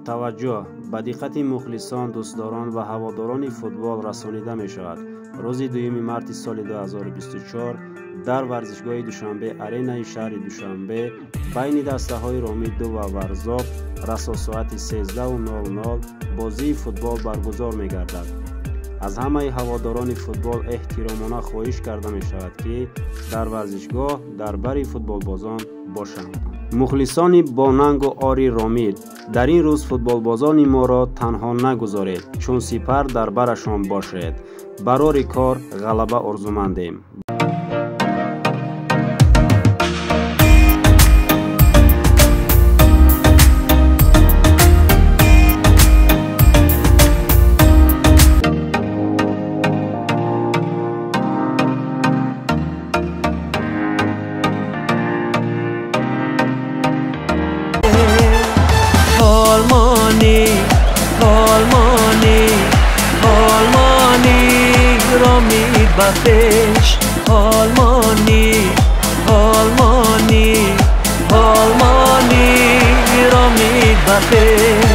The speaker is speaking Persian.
توجه به دقت مخلصان، دوستداران و هواداران فوتبال رسانیده می شود. روز 2 مارس سال 2024 در ورزشگاه دوشنبه ارینای شهر دوشنبه بین دسته های رامید 2 و ورزاب رسا ساعت 13:00 بازی فوتبال برگزار می گردد. از همه هواداران فوتبال احترامانه خواهش کرده می شود که در ورزشگاه در بر فوتبال بازان باشند. مخلصان با ننگ و آری رامید، در این روز فوتبال بازان ما را تنها نگذارید، چون سپر در برشان باشید. برای کار غلبه آرزومندیم. رامید بخش آلمانی رامید بخش